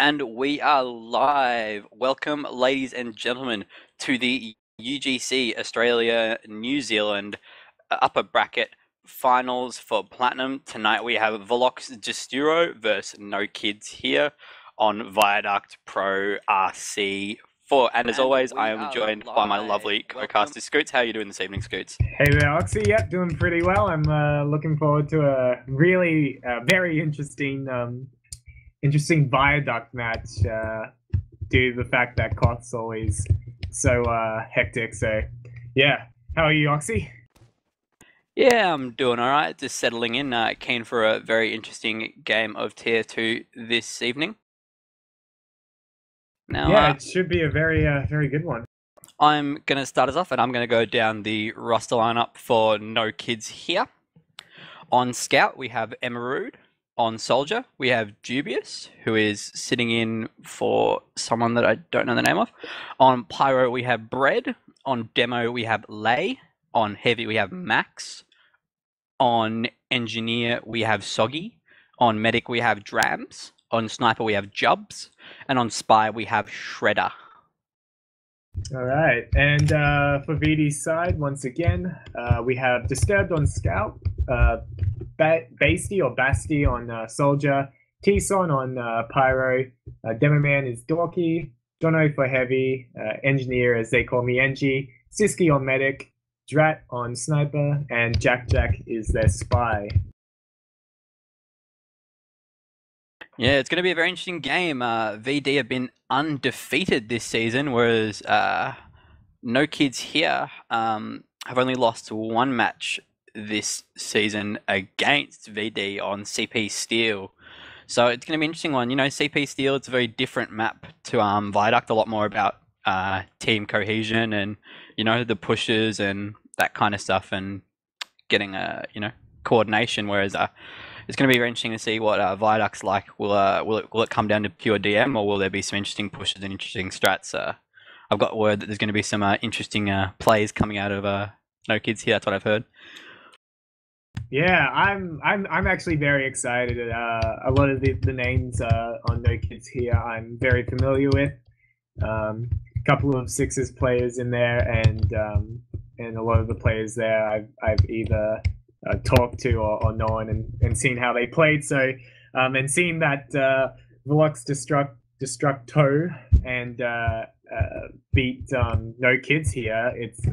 And we are live. Welcome, ladies and gentlemen, to the UGC Australia New Zealand upper bracket finals for Platinum. Tonight we have Velox Gesturo versus No Kids here on Viaduct Pro RC4. And as always, I am joined by my lovely co-caster Scoots. How are you doing this evening, Scoots? Hey there, Oxy. Yep, doing pretty well. I'm looking forward to a really very interesting Viaduct match due to the fact that Koth's always so hectic. So, yeah. How are you, Oxy? Yeah, I'm doing all right. Just settling in. Keen for a very interesting game of Tier 2 this evening. Now, yeah, it should be a very good one. I'm going to start us off, and I'm going to go down the roster lineup for No Kids here. On Scout, we have Emerald. On Soldier, we have Dubious, who is sitting in for someone that I don't know the name of. On Pyro, we have Bread. On Demo, we have Lay. On Heavy, we have Max. On Engineer, we have Soggy. On Medic, we have Drams. On Sniper, we have Jubs. And on Spy, we have Shredder. All right. And for VD's side, once again, we have Disturbed on Scout. Basty or Basti on Soldier, T-Son on Pyro, Demoman is Dorky, Jono for Heavy, Engineer as they call me Engie, Siski on Medic, Drat on Sniper, and Jack is their Spy. Yeah, it's going to be a very interesting game. VD have been undefeated this season, whereas No Kids here have only lost one match this season against VD on CP Steel. So it's going to be an interesting one. You know, CP Steel, it's a very different map to Viaduct, a lot more about team cohesion and, you know, the pushes and that kind of stuff and getting, coordination, whereas it's going to be very interesting to see what Viaduct's like. Will it come down to pure DM, or will there be some interesting pushes and interesting strats? I've got word that there's going to be some interesting plays coming out of No Kids here. That's what I've heard. Yeah, I'm actually very excited. A lot of the names on No Kids here I'm very familiar with. A couple of Sixers players in there, and a lot of the players there I've either talked to or known and seen how they played. So and seeing that Velox Destructo and beat No Kids here, it's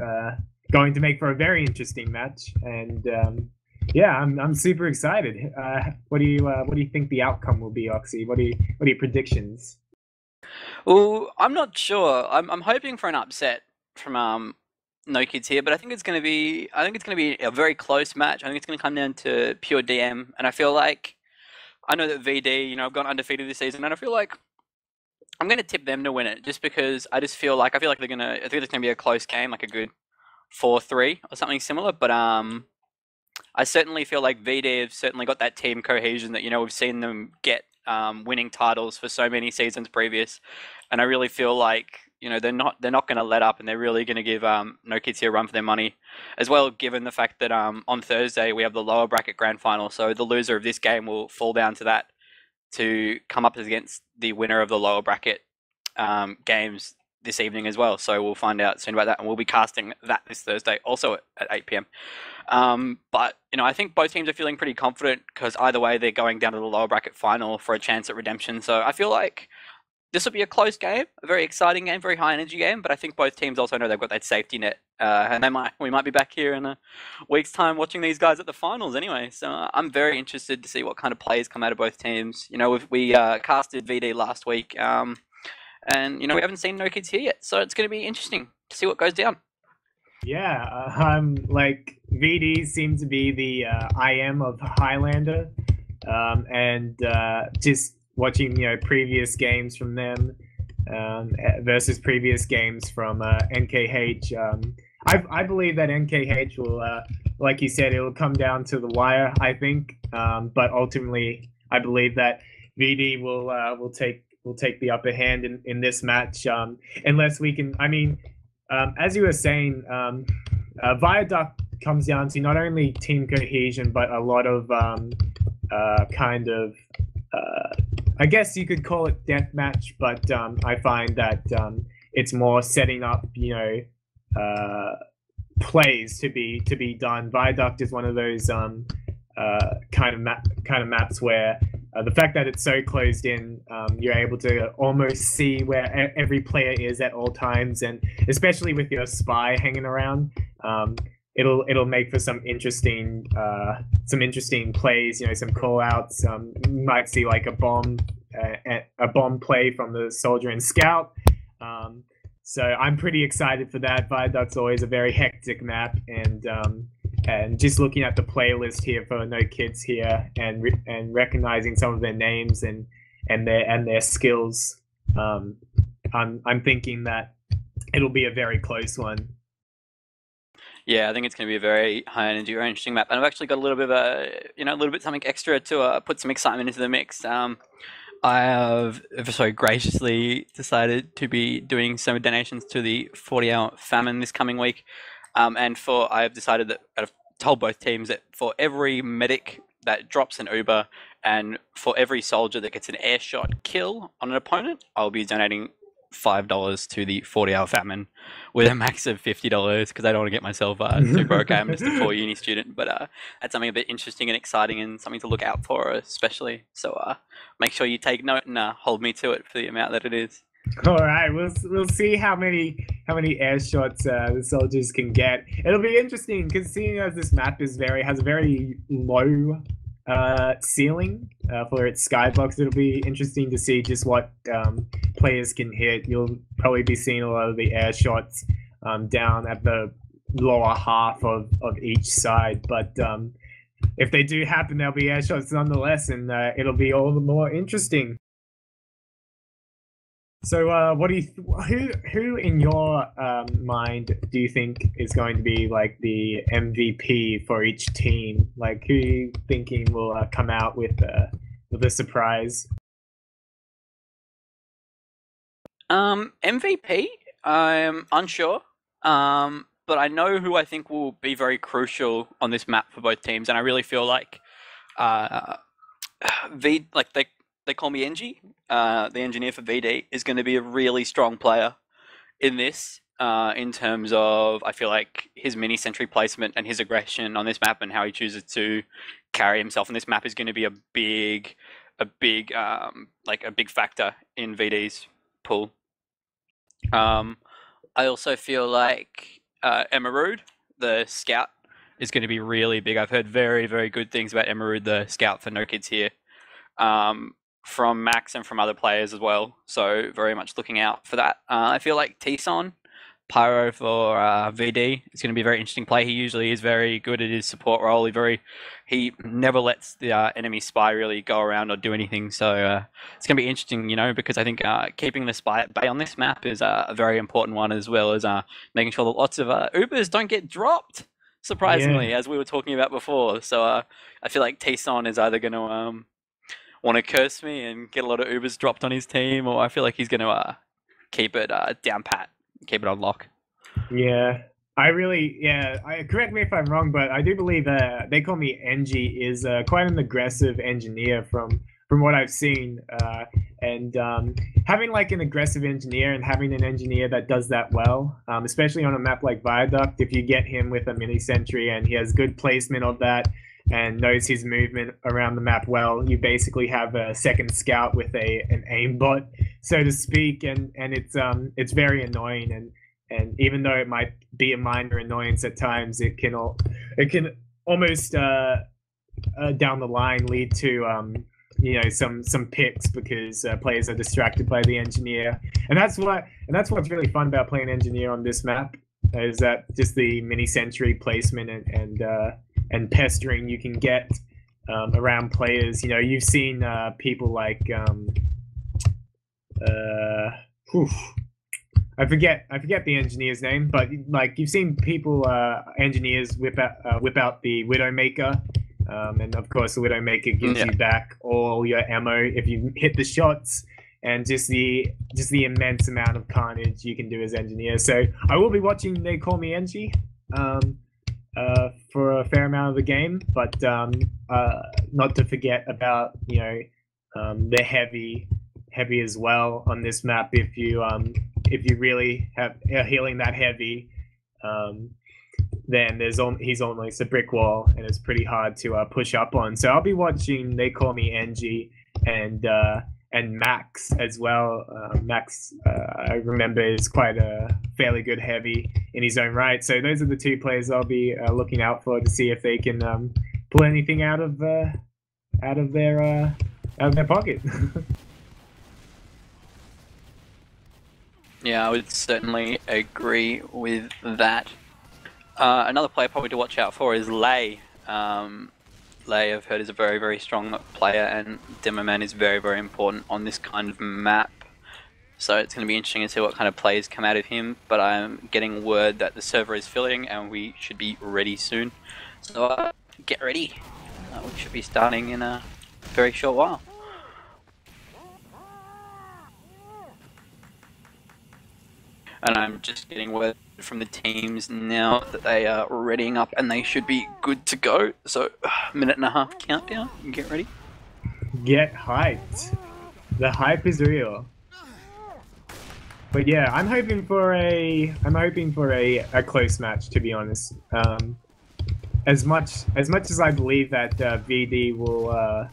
going to make for a very interesting match. And yeah, I'm super excited. What do you think the outcome will be, Oxy? What are your predictions? Well, I'm not sure. I'm hoping for an upset from No Kids here, but I think it's going to be a very close match. I think it's going to come down to pure DM, and I feel like I know that VD, have gone undefeated this season, and I feel like I'm going to tip them to win it, just because I feel like I think it's going to be a close game, like a good 4-3 or something similar. But I certainly feel like VD have certainly got that team cohesion that, we've seen them get winning titles for so many seasons previous. And I really feel like, they're not going to let up, and they're really going to give No Kids here a run for their money as well, given the fact that on Thursday we have the lower bracket grand final. So the loser of this game will fall down to that to come up against the winner of the lower bracket games this evening as well. So we'll find out soon about that, and we'll be casting that this Thursday also at 8 p.m. But I think both teams are feeling pretty confident, because either way they're going down to the lower bracket final for a chance at redemption. So I feel like this will be a close game, a very exciting game, very high energy game. But I think both teams also know they've got that safety net, and we might be back here in a week's time watching these guys at the finals anyway. So I'm very interested to see what kind of plays come out of both teams. We casted VD last week. And, we haven't seen No Kids here yet, so it's going to be interesting to see what goes down. Yeah, like VD seems to be the IM of Highlander, and just watching previous games from them versus previous games from nKH. I believe that nKH will, like you said, it will come down to the wire, I think, but ultimately I believe that VD will take the upper hand in this match, unless we can. I mean, as you were saying, Viaduct comes down to not only team cohesion but a lot of kind of I guess you could call it deathmatch, but I find that it's more setting up, plays to be done. Viaduct is one of those kind of maps where the fact that it's so closed in, you're able to almost see where every player is at all times, and especially with your spy hanging around, it'll make for some interesting plays. Some call outs. You might see like a bomb play from the soldier and scout. So I'm pretty excited for that. Viaduct's always a very hectic map, and just looking at the playlist here for No Kids here, and recognizing some of their names and their skills, I'm thinking that it'll be a very close one. Yeah, I think it's going to be a very high energy, very interesting map, and I've actually got a little bit of a little bit something extra to put some excitement into the mix. I have so graciously decided to be doing some donations to the 40-hour famine this coming week. And I have decided that I've told both teams that for every medic that drops an Uber and for every soldier that gets an airshot kill on an opponent, I'll be donating $5 to the 40-hour famine with a max of $50 because I don't want to get myself too broke. I'm just a poor uni student, but that's something a bit interesting and exciting and something to look out for, especially. So make sure you take note and hold me to it for the amount that it is. All right, we'll see how many air shots the soldiers can get. It'll be interesting because seeing as this map has a very low ceiling for its skybox, it'll be interesting to see just what players can hit. You'll probably be seeing a lot of the air shots down at the lower half of each side, but if they do happen, there'll be air shots nonetheless, and it'll be all the more interesting. So, who in your mind do you think is going to be like the MVP for each team? Like, who are you thinking will come out with a surprise? MVP, I'm unsure. But I know who I think will be very crucial on this map for both teams, and I really feel like they call me NG, the engineer for VD, is going to be a really strong player in this, in terms of, I feel like his mini sentry placement and his aggression on this map and how he chooses to carry himself on this map is going to be a big factor in VD's pool. I also feel like Emerald, the scout, is going to be really big. I've heard very, very good things about Emerald, the scout for No Kids here. From Max and from other players as well, so very much looking out for that. I feel like Tison, Pyro for VD, is going to be a very interesting play. He usually is very good at his support role. He never lets the enemy spy really go around or do anything, so it's going to be interesting, because I think keeping the spy at bay on this map is a very important one, as well as making sure that lots of Ubers don't get dropped, surprisingly, as we were talking about before. So I feel like Tison is either going to want to curse me and get a lot of Ubers dropped on his team, or I feel like he's going to keep it down pat, keep it on lock. Yeah, correct me if I'm wrong, but I do believe they call me NG is quite an aggressive engineer from what I've seen, and having like an aggressive engineer and having an engineer that does that well, especially on a map like Viaduct, if you get him with a mini sentry and he has good placement of that and knows his movement around the map well, you basically have a second scout with an aimbot, so to speak, and it's very annoying, and even though it might be a minor annoyance at times, it can almost down the line lead to some picks because players are distracted by the engineer, and that's what's really fun about playing engineer on this map, is that just the mini sentry placement and pestering you can get around players. You've seen people like I forget the engineer's name, but like you've seen people engineers whip out the Widowmaker, and of course the Widowmaker gives you back all your ammo if you hit the shots, and just the immense amount of carnage you can do as engineer. So I will be watching They Call Me NG for a fair amount of the game, but not to forget about They're heavy as well on this map. If you really are healing that heavy, then he's almost a brick wall, and it's pretty hard to push up on. So I'll be watching They Call Me NG and Max as well. Max, I remember, is quite a fairly good heavy in his own right. So those are the two players I'll be looking out for to see if they can pull anything out of their pocket. Yeah, I would certainly agree with that. Another player probably to watch out for is Lei. Lei, I've heard, is a very, very strong player, and Demoman is very, very important on this kind of map. So it's going to be interesting to see what kind of plays come out of him, but I'm getting word that the server is filling and we should be ready soon. So get ready. We should be starting in a very short while. And I'm just getting word from the teams now that they are readying up and they should be good to go. So, minute and a half countdown. Get ready. Get hyped. The hype is real. But yeah, I'm hoping for a close match, to be honest. As much as I believe that VD will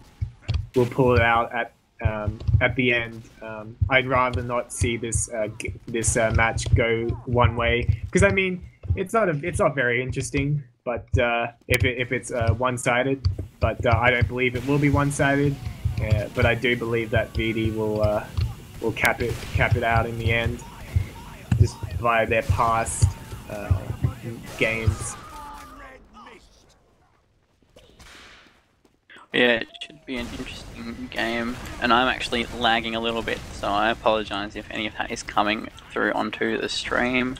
pull it out at the end, I'd rather not see this match go one way, because I mean it's not very interesting. But if it's one-sided, but I don't believe it will be one-sided. But I do believe that VD will cap it out in the end, just via their past games. Yeah, it should be an interesting game, and I'm actually lagging a little bit, so I apologise if any of that is coming through onto the stream.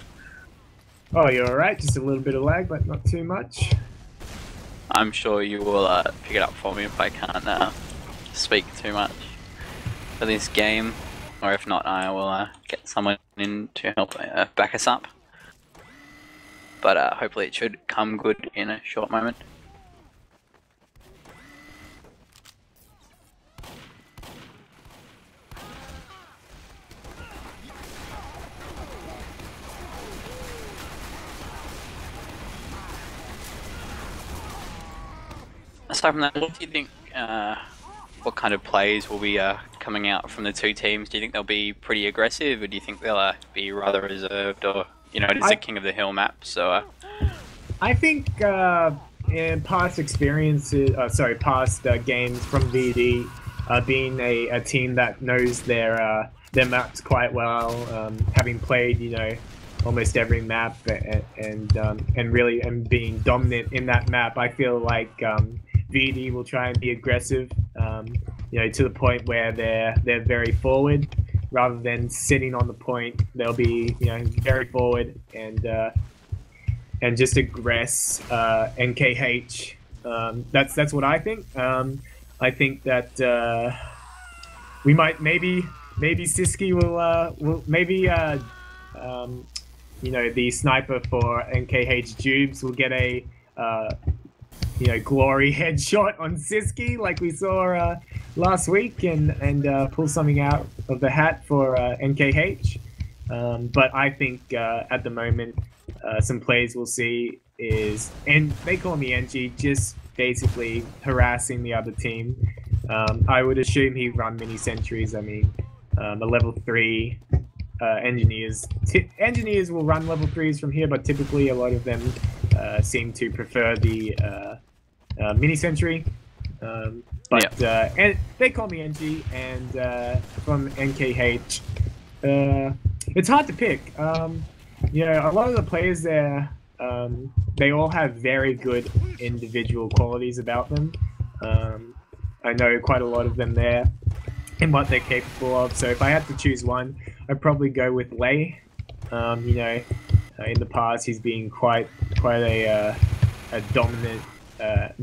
Oh, you're alright, just a little bit of lag, but not too much. I'm sure you will pick it up for me if I can't speak too much for this game, or if not, I will get someone in to help back us up. But hopefully it should come good in a short moment. Aside from that, what do you think, what kind of plays will be coming out from the two teams? Do you think they'll be pretty aggressive, or do you think they'll be rather reserved, or, you know, it's a King of the Hill map, so... I think in past experiences, past games from VD, being a team that knows their maps quite well, having played, you know, almost every map and being dominant in that map, I feel like VD will try and be aggressive, you know, to the point where they're very forward rather than sitting on the point. They'll be, you know, very forward and just aggress nKH. That's what I think. I think that we might maybe Siski will maybe you know, the sniper for nKH Jubes will get a you know, glory headshot on Siski like we saw last week, and pull something out of the hat for nKH. But I think at the moment some plays we'll see is, and They Call Me NG, just basically harassing the other team. I would assume he run mini sentries. I mean, a level 3 engineers will run level 3s from here, but typically a lot of them seem to prefer the mini sentry. But yeah. And They Call Me NG, and from nKH, it's hard to pick. You know, a lot of the players there, they all have very good individual qualities about them. I know quite a lot of them there and what they're capable of. So if I had to choose one, I'd probably go with Lei. You know, in the past he's been quite a dominant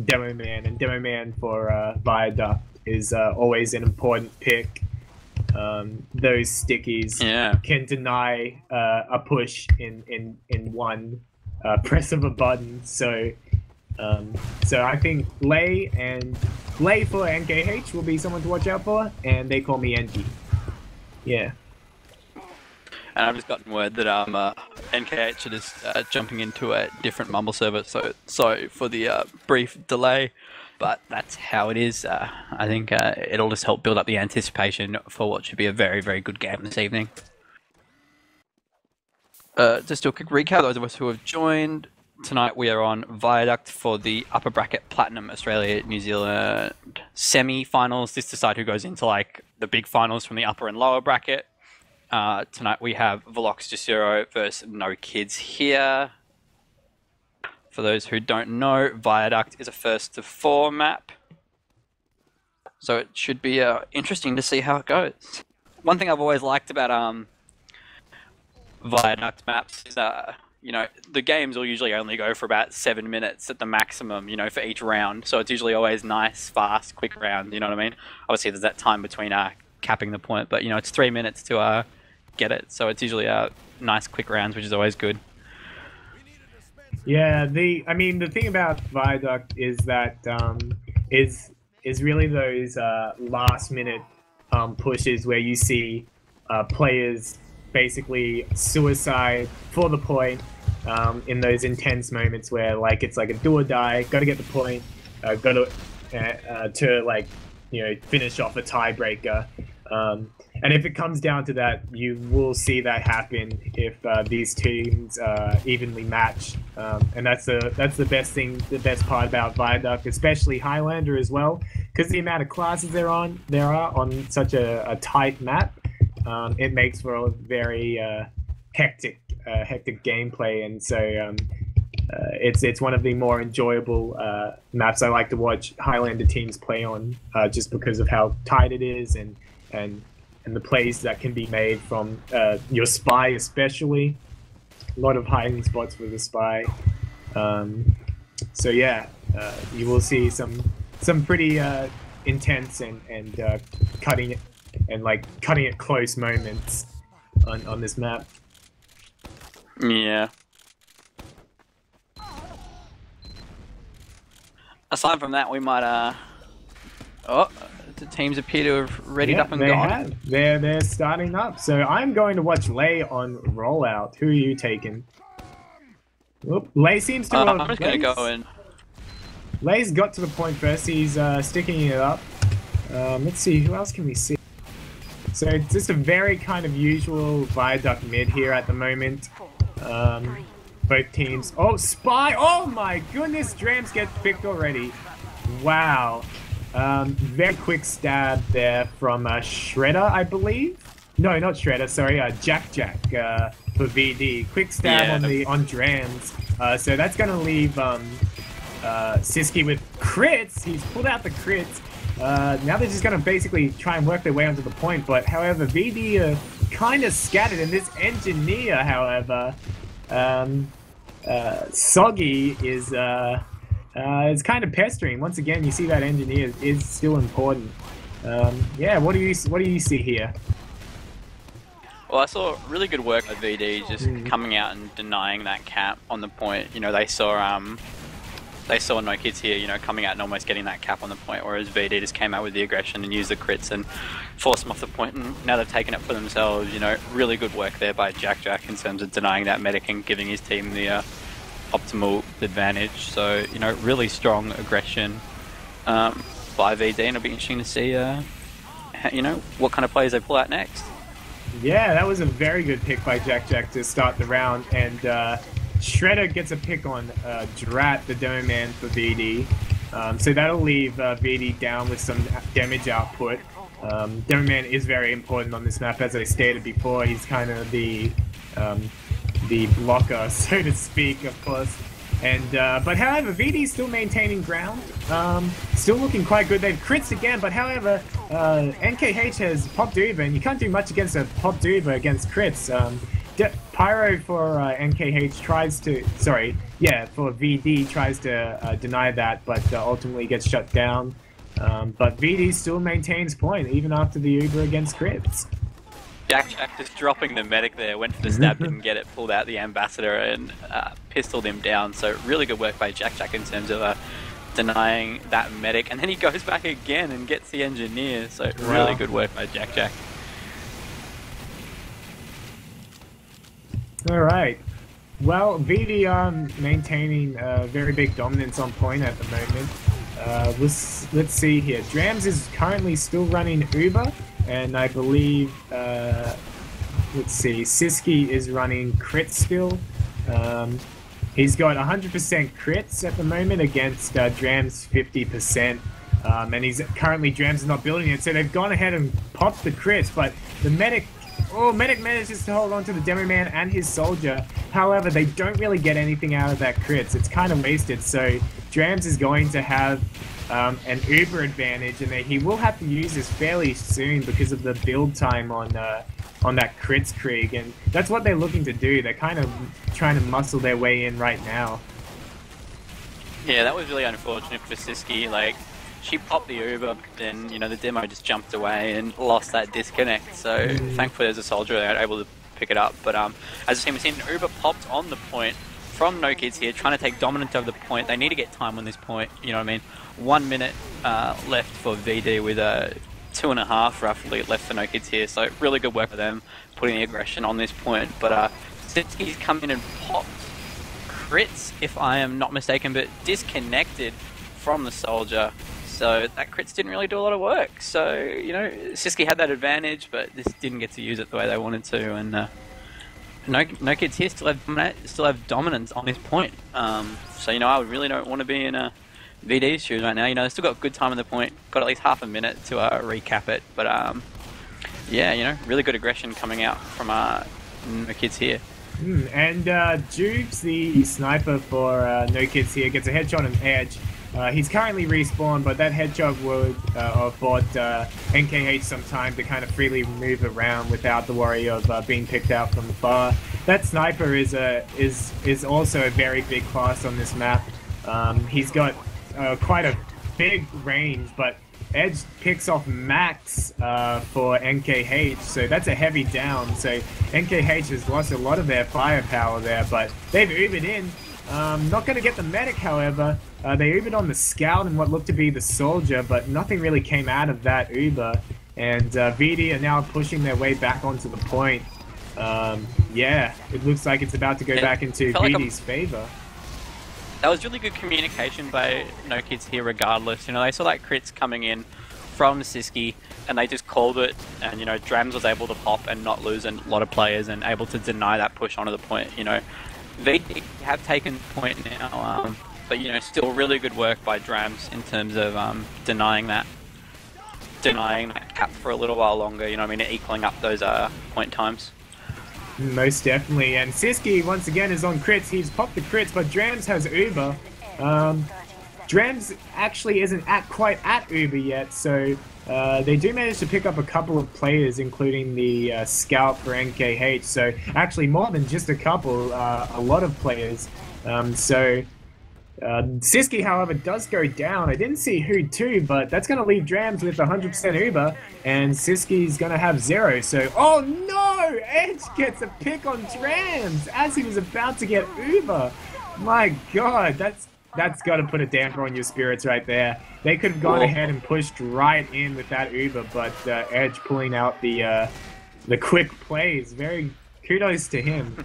demo man, and demo man for Viaduct is always an important pick. Those stickies can deny a push in one press of a button. So I think Lei and Lei for nKH will be someone to watch out for, and they call me NG. Yeah. And I've just gotten word that nKH is jumping into a different Mumble server, so sorry for the brief delay, but that's how it is. I think it'll just help build up the anticipation for what should be a very, very good game this evening. Just do a quick recap, those of us who have joined. Tonight we are on Viaduct for the upper bracket Platinum Australia New Zealand semi-finals. This decides who goes into like the big finals from the upper and lower bracket. Tonight we have Velox Jusiro versus No Kids here. For those who don't know, Viaduct is a 1st-to-4 map. So it should be interesting to see how it goes. One thing I've always liked about Viaduct maps is you know, the games will usually only go for about 7 minutes at the maximum, you know, for each round. So it's usually always nice, fast, quick round, you know what I mean? Obviously there's that time between capping the point, but you know, it's 3 minutes to get it. So it's usually nice, quick rounds, which is always good. Yeah, I mean, the thing about Viaduct is that is really those last minute pushes where you see players basically suicide for the point in those intense moments where like it's like a do or die, got to get the point, got to like, you know, finish off a tiebreaker. And if it comes down to that, you will see that happen if these teams evenly match. And that's the best thing, the best part about Viaduct, especially Highlander as well, because the amount of classes there are on such a tight map. It makes for a very hectic gameplay, and so it's one of the more enjoyable maps I like to watch Highlander teams play on, just because of how tight it is and the plays that can be made from your spy, especially. A lot of hiding spots for the spy. So yeah, you will see some pretty intense and cutting it close moments on this map. Yeah. Aside from that, we might the teams appear to have readied up and gone. They're starting up. So I'm going to watch Lei on rollout. Who are you taking? Whoop. Lei seems to have... I'm just going to go in. Lei's got to the point first. He's sticking it up. Let's see, who else can we see? So it's just a very kind of usual Viaduct mid here at the moment. Both teams... Oh, Spy! Oh my goodness, Drams gets picked already. Wow. Very quick stab there from Shredder, I believe. No, not Shredder. Sorry, Jack for VD. Quick stab on Drams. So that's gonna leave Siski with crits. He's pulled out the crits. Now they're just gonna basically try and work their way onto the point. But however, VD are kind of scattered, and this engineer, however, Soggy is kind of pestering. Once again, you see that engineer is still important. Yeah, what do you see here? Well, I saw really good work by VD just coming out and denying that cap on the point. You know, they saw No Kids here, you know, coming out and almost getting that cap on the point, whereas VD just came out with the aggression and used the crits and forced them off the point, and now they've taken it for themselves. You know, really good work there by Jack in terms of denying that medic and giving his team the optimal advantage. So, you know, really strong aggression by VD, and it'll be interesting to see, you know, what kind of players they pull out next. Yeah, that was a very good pick by Jack to start the round, and Shredder gets a pick on Drat, the Dome Man, for VD. So that'll leave VD down with some damage output. Dome Man is very important on this map, as I stated before. He's kind of the blocker, so to speak, of course. And but however, VD's still maintaining ground, still looking quite good. They've crits again, but however, nKH has popped Uber, and you can't do much against a popped Uber against crits. Pyro for nKH tries to, for VD tries to deny that, but ultimately gets shut down. But VD still maintains point even after the Uber against crits. Jack just dropping the medic there, went for the stab, didn't get it, pulled out the ambassador and pistoled him down. So really good work by Jack in terms of denying that medic, and then he goes back again and gets the engineer. So Wow. really good work by Jack. All right. Well, VD are maintaining very big dominance on point at the moment. Let's see here. Drams is currently still running Uber, and I believe, let's see, Siski is running crit still. He's got 100% crits at the moment against Drams 50%. And he's currently, Drams is not building it, so they've gone ahead and popped the crits, but the medic manages to hold on to the Demo Man and his soldier. However, they don't really get anything out of that crits. It's kind of wasted, so Drams is going to have an Uber advantage, and he will have to use this fairly soon because of the build time on that crits Krieg, and that's what they're looking to do. They're kind of trying to muscle their way in right now. Yeah, that was really unfortunate for Siski. Like, she popped the Uber, but then, you know, the demo just jumped away and lost that disconnect. So thankfully there's a soldier there able to pick it up. But as we've seen, Uber popped on the point from nKH here, trying to take dominance over the point. They need to get time on this point, you know what I mean? 1 minute left for VD with 2.5 roughly left for nKH here. So really good work for them, putting the aggression on this point. But Siski's come in and popped crits, if I am not mistaken, but disconnected from the soldier. So that crits didn't really do a lot of work. So, you know, Siski had that advantage, but this didn't get to use it the way they wanted to. And nKH here still have dominance on this point. So, you know, I really don't want to be in a VD's shoes right now. You know, they've still got good time on the point. Got at least half a minute to recap it. But, yeah, you know, really good aggression coming out from nKH here. And Jubes, the sniper for nKH here, gets a headshot on Edge. He's currently respawned, but that headshot would have bought nKH some time to kind of freely move around without the worry of being picked out from afar. That sniper is also a very big class on this map. He's got quite a big range, but Edge picks off max for nKH, so that's a heavy down. So nKH has lost a lot of their firepower there, but they've Ubered in. Not going to get the medic, however. They Ubered on the scout and what looked to be the soldier, but nothing really came out of that Uber. And VD are now pushing their way back onto the point. Yeah, it looks like it's about to go back into VD's favor. That was really good communication by nKH here regardless. You know, they saw that crits coming in from Siski and they just called it, and, you know, Drams was able to pop and not lose a lot of players and able to deny that push onto the point. You know, VD have taken the point now, but, you know, still really good work by Drams in terms of denying that cap for a little while longer, you know what I mean, equaling up those point times. Most definitely, and Siski once again is on crits. He's popped the crits, but Drams has Uber. Drams actually isn't quite at Uber yet, so they do manage to pick up a couple of players, including the scout for nKH. So actually more than just a couple, a lot of players. Siski, however, does go down. I didn't see who to, but that's going to leave Drams with 100% Uber, and Siski's going to have 0. So, oh no! Edge gets a pick on Drams as he was about to get Uber. My God, that's got to put a damper on your spirits right there. They could have gone ahead and pushed right in with that Uber, but Edge pulling out the quick plays. Very kudos to him.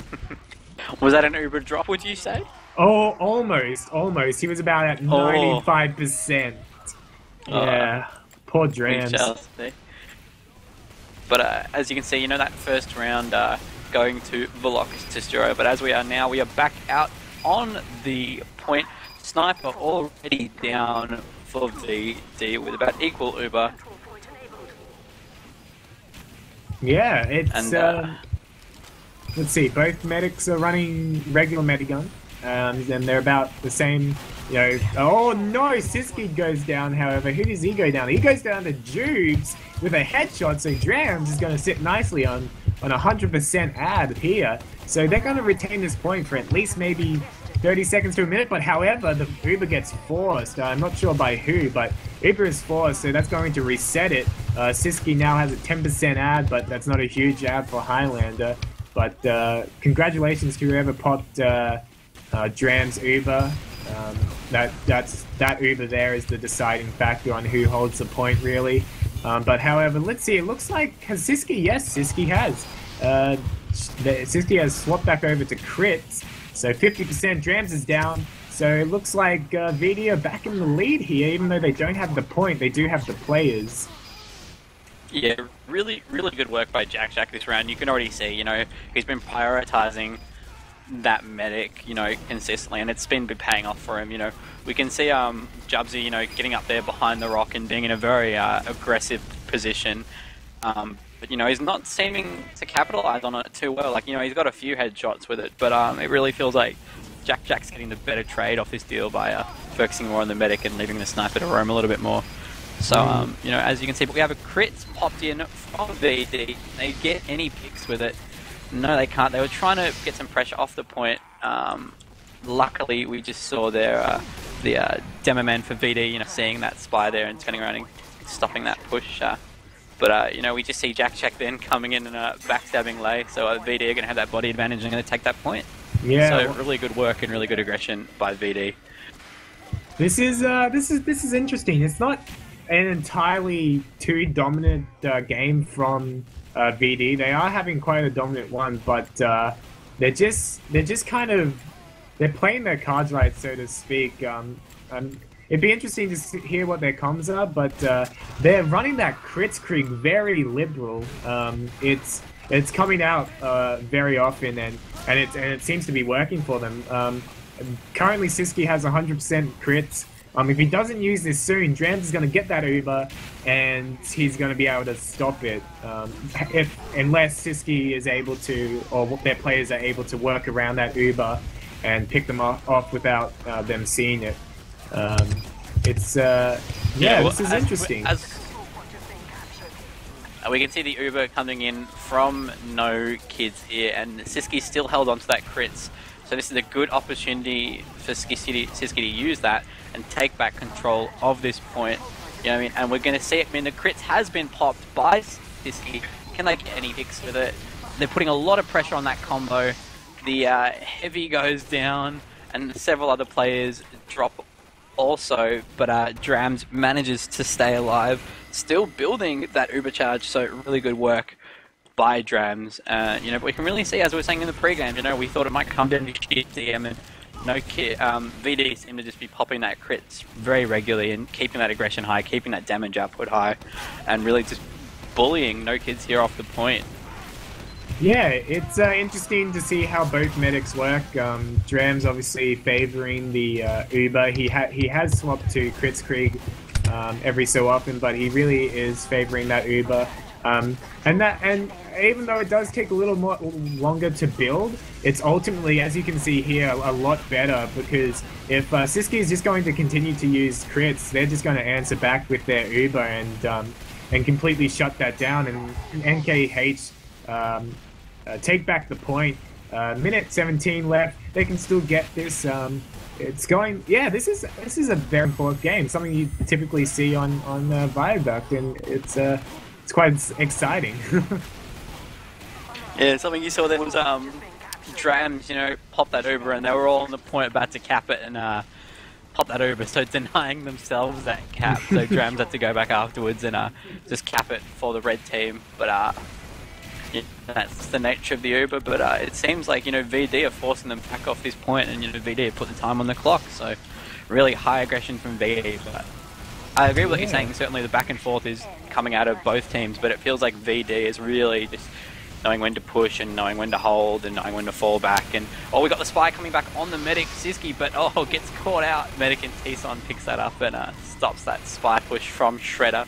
Was that an Uber drop, would you say? Oh, almost. He was about at 95%. Yeah, poor Drams. But as you can see, you know, that first round going to Velocitistero. But as we are now, we are back out on the point. Sniper already down for VD with about equal Uber. Yeah, it's... let's see, both medics are running regular medigun. And they're about the same, you know. Oh no, Siski goes down, however. Who does he go down? He goes down to Jubes with a headshot, so Drams is going to sit nicely on 100% ad here. So they're going to retain this point for at least maybe 30 seconds to a minute, but however, the Uber gets forced. I'm not sure by who, but Uber is forced, so that's going to reset it. Siski now has a 10% ad, but that's not a huge ad for Highlander. But congratulations to whoever popped Drams Uber. That Uber there is the deciding factor on who holds the point, really. But however, let's see. It looks like has Siski? Yes, Siski has. Siski has swapped back over to crits, so 50%. Drams is down, so it looks like VD are back in the lead here, even though they don't have the point. They do have the players. Yeah, really good work by Jack this round. You can already see, you know, he's been prioritizing that medic, you know, consistently, and it's been paying off for him. You know, we can see Jubsy, you know, getting up there behind the rock and being in a very aggressive position. But you know, he's not seeming to capitalize on it too well. Like, you know, he's got a few headshots with it, but it really feels like Jack's getting the better trade off this deal by focusing more on the medic and leaving the sniper to roam a little bit more. So, you know, as you can see, we have a crit popped in from VD. They get any picks with it. No, they can't. They were trying to get some pressure off the point. Luckily, we just saw their the demo man for VD, you know, seeing that spy there and turning around and stopping that push. But you know, we just see Jack then coming in and backstabbing Lay. So VD are going to have that body advantage and going to take that point. Yeah. So really good work and really good aggression by VD. This is interesting. It's not an entirely too dominant game from VD. They are having quite a dominant one, but they're just kind of playing their cards right, so to speak. It'd be interesting to hear what their comms are, but they're running that Kritzkrieg very liberal. It's coming out very often, and it seems to be working for them. Currently, Siski has 100% crits. If he doesn't use this soon, Drams is going to get that Uber, and he's going to be able to stop it. Unless Siski is able to, or their players are able to work around that Uber and pick them off without them seeing it. This is interesting. We can see the Uber coming in from nKH here, and Siski still held onto that crits. So this is a good opportunity for Siski to use that and take back control of this point. You know what I mean? And we're going to see it. I mean, the crits has been popped by Siski. Can they get any hits with it? They're putting a lot of pressure on that combo. The heavy goes down, and several other players drop also. But Drams manages to stay alive, still building that Uber charge. So really good work by Drams. You know, but we can really see, as we were saying in the pre-game, you know, we thought it might come down to DM, and VD seem to just be popping that crits very regularly and keeping that aggression high, keeping that damage output high, and really just bullying nKH here off the point. Yeah, it's interesting to see how both medics work. Drams obviously favoring the Uber. He has swapped to Kritzkrieg every so often, but he really is favoring that Uber. And even though it does take a little more longer to build, it's ultimately, as you can see here, a lot better, because if Siski is just going to continue to use crits, they're just going to answer back with their Uber and completely shut that down, and nKH take back the point. Minute 17 left. They can still get this. It's going. Yeah, this is a very important game. Something you typically see on Viaduct, and it's quite exciting. Yeah, something you saw there was Drams, you know, pop that Uber, and they were all on the point about to cap it and pop that Uber, so denying themselves that cap. So Drams had to go back afterwards and just cap it for the red team. But yeah, that's the nature of the Uber. But it seems like, you know, VD are forcing them back off this point, and you know, VD have put the time on the clock. So really high aggression from VD. But I agree with what you're saying. Certainly the back and forth is coming out of both teams, but it feels like VD is really just knowing when to push and knowing when to hold and knowing when to fall back. And we got the spy coming back on the medic Siski, but gets caught out. Medic and T-Son picks that up and stops that spy push from Shredder.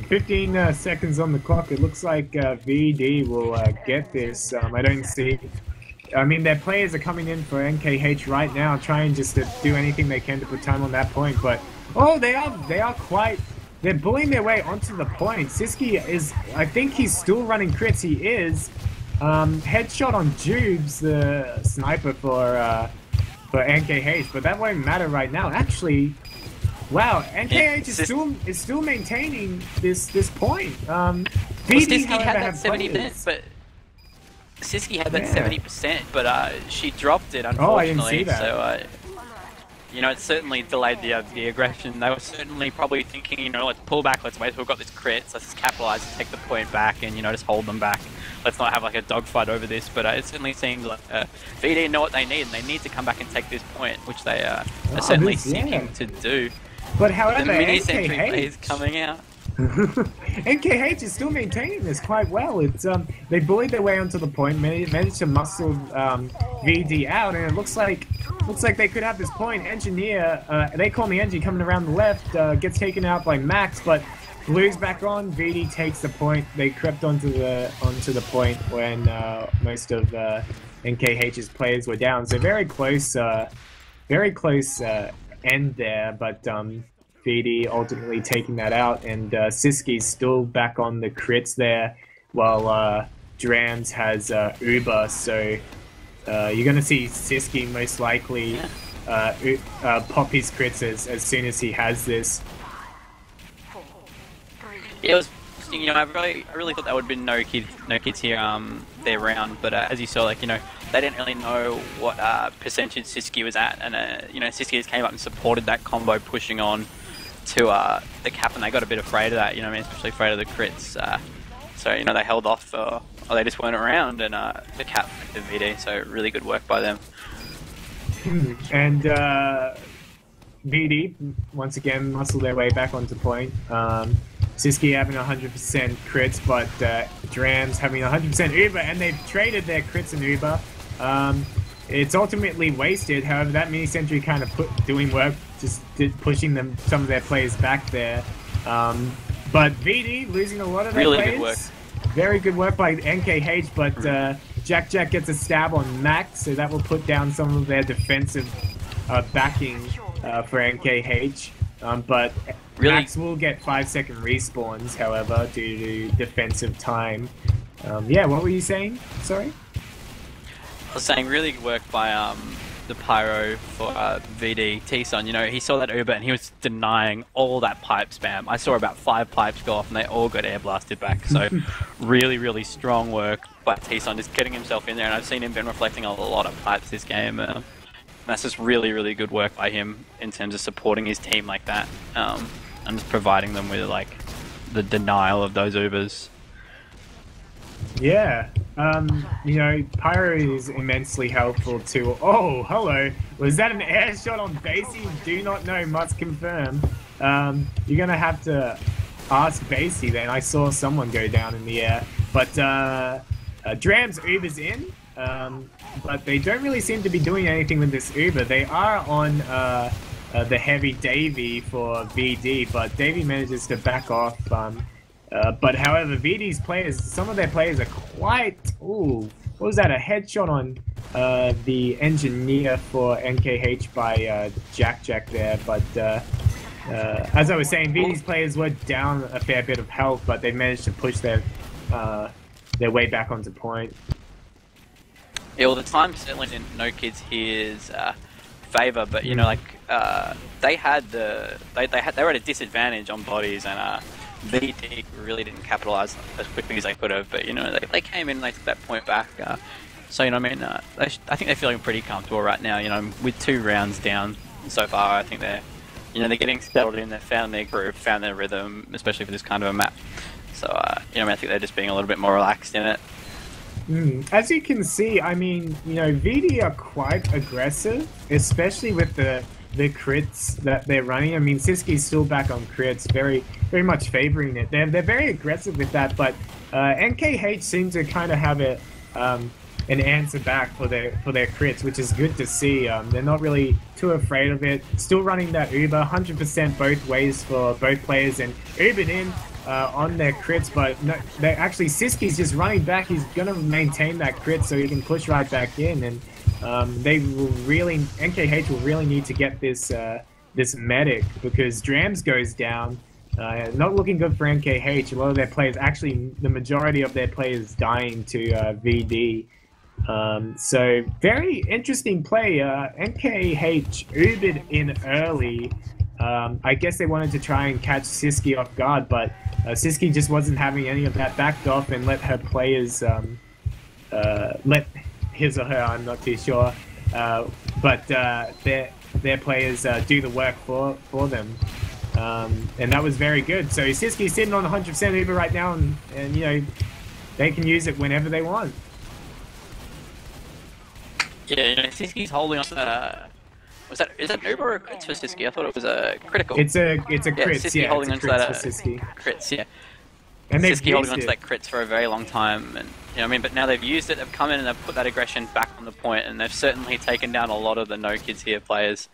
15 seconds on the clock. It looks like VD will get this. I don't see. I mean, their players are coming in for nKH right now, trying just to do anything they can to put time on that point. But they are quite. They're bullying their way onto the point. Siski is, I think he's still running crits. He is. Headshot on Jubes, the sniper for nKH, but that won't matter right now. Actually, wow, nKH is still maintaining this point. Siski had that 70%, but Siski had that 70%, but she dropped it, unfortunately. Oh, I didn't see that. So You know, it certainly delayed the aggression. They were certainly probably thinking, you know, let's pull back, let's wait till we've got this crit, so let's just capitalize and take the point back and, you know, just hold them back. Let's not have like a dogfight over this, but it certainly seems like VD know what they need, and they need to come back and take this point, which they are certainly seeking to do. But however, the mini sentry play is coming out. nKH is still maintaining this quite well. It's they bullied their way onto the point, managed to muscle VD out, and it looks like they could have this point. Engineer, they call me Engie, coming around the left, gets taken out by Max, but Blue's back on. VD takes the point. They crept onto the point when most of nKH's players were down. So very close end there, but VD ultimately taking that out, and Siski's still back on the crits there, while Drams has Uber, so you're going to see Siski most likely pop his crits as soon as he has this. Yeah, it was, you know, I really thought that would have been no kids here their round, but as you saw, like, you know, they didn't really know what percentage Siski was at, and you know, Siski just came up and supported that combo, pushing on to the cap, and they got a bit afraid of that, you know, I mean, especially afraid of the crits. So, you know, they held off, or they just weren't around, and the cap the VD, so really good work by them. And VD, once again, muscle their way back onto point. Siski having 100% crits, but Drams having 100% Uber, and they've traded their crits and Uber. It's ultimately wasted, however, that mini sentry kind of doing work, just pushing some of their players back there. But VD losing a lot of their players. Good work. Very good work by nKH, but Jack gets a stab on Max, so that will put down some of their defensive backing for nKH. But Max will get 5-second respawns, however, due to defensive time. Yeah, what were you saying? Sorry? I was saying really good work by the Pyro for VD. T-Son, you know, he saw that Uber and he was denying all that pipe spam. I saw about 5 pipes go off and they all got air blasted back. So really strong work by T-Son, just getting himself in there. And I've seen him been reflecting a lot of pipes this game. That's just really good work by him in terms of supporting his team like that, and just providing them with like the denial of those Ubers. Yeah, you know, Pyro is immensely helpful too. Oh, hello. Was that an air shot on Basie? Do not know, must confirm. You're gonna have to ask Basie then. I saw someone go down in the air. But Drams Uber's in, but they don't really seem to be doing anything with this Uber. They are on the heavy Davey for VD, but Davey manages to back off. But however, VD's players, some of their players are quite... Ooh, what was that? A headshot on the engineer for nKH by Jack there. But as I was saying, VD's players were down a fair bit of health, but they managed to push their way back onto point. Yeah, well, the time certainly didn't know kids here's favor, but you know, like they were at a disadvantage on bodies, and VD really didn't capitalize as quickly as they could have. But you know, they came in, they took that point back. So you know, I mean, I think they're feeling pretty comfortable right now. You know, with 2 rounds down so far, I think they're getting settled in. They've found their groove, found their rhythm, especially for this kind of a map. So you know, I think they're just being a little bit more relaxed in it. As you can see, I mean, you know, VD are quite aggressive, especially with the crits that they're running. I mean, Siski's still back on crits, very much favoring it. They're very aggressive with that, but nKH seems to kind of have an answer back for their crits, which is good to see. They're not really too afraid of it. Still running that Uber, 100% both ways for both players, and Ubered in on their crits, but no, actually Siski's just running back. He's gonna maintain that crit so he can push right back in, and nKH will really need to get this medic, because Drams goes down. Not looking good for nKH. A lot of their players, actually the majority of their players, dying to VD. So very interesting play. nKH Ubered in early. I guess they wanted to try and catch Siski off guard, but Siski just wasn't having any of that, backed off and let her players, let his or her, I'm not too sure, but their their players do the work for them. And that was very good. So Siski's sitting on 100% Uber right now, and you know, they can use it whenever they want. Yeah, you know, Siski's holding on to that. Is that an Uber or a crit for Siski? I thought it was a critical. It's a crits. Siski Yeah, holding it's on to that crits, yeah. And they've Siski holding used on to that crits for a very long time, and you know what I mean. But now they've used it. They've come in and they've put that aggression back on the point, and they've certainly taken down a lot of the No Kids Here players,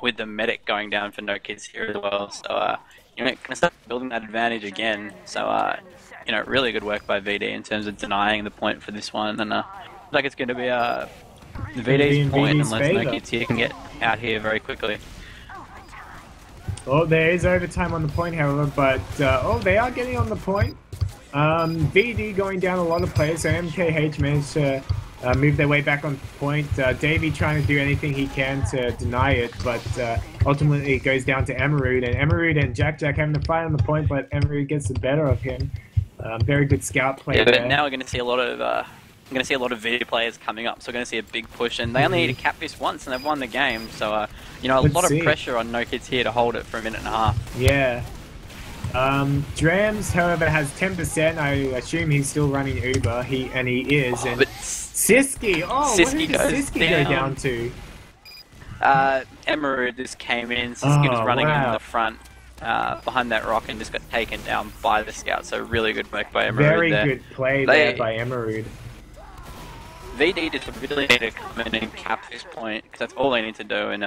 with the medic going down for No Kids Here as well. So you know, gonna start building that advantage again. So you know, really good work by VD in terms of denying the point for this one, and like it's going to be VD's point unless No Kids Here can get out here very quickly. Well, there is overtime on the point, however, but they are getting on the point. VD going down a lot of players, so nKH managed to move their way back on point. Davey trying to do anything he can to deny it, but ultimately it goes down to Emerald, and Emerald and Jack having to fight on the point, but Emerald gets the better of him. Very good scout play there. But now we're going to see a lot of VD players coming up, so we're going to see a big push, and they only need to cap this once, and they've won the game. So you know, a lot of pressure on No Kids Here to hold it for a minute and a half. Yeah. Drams, however, has 10%. I assume he's still running Uber. He is. And but Siski, what did Siski go down to? Emerald just came in. Siski was running in the front behind that rock and just got taken down by the scout. So really good work by Emerald. Very good play there by Emerald. VD just really need to come in and cap this point, because that's all they need to do, and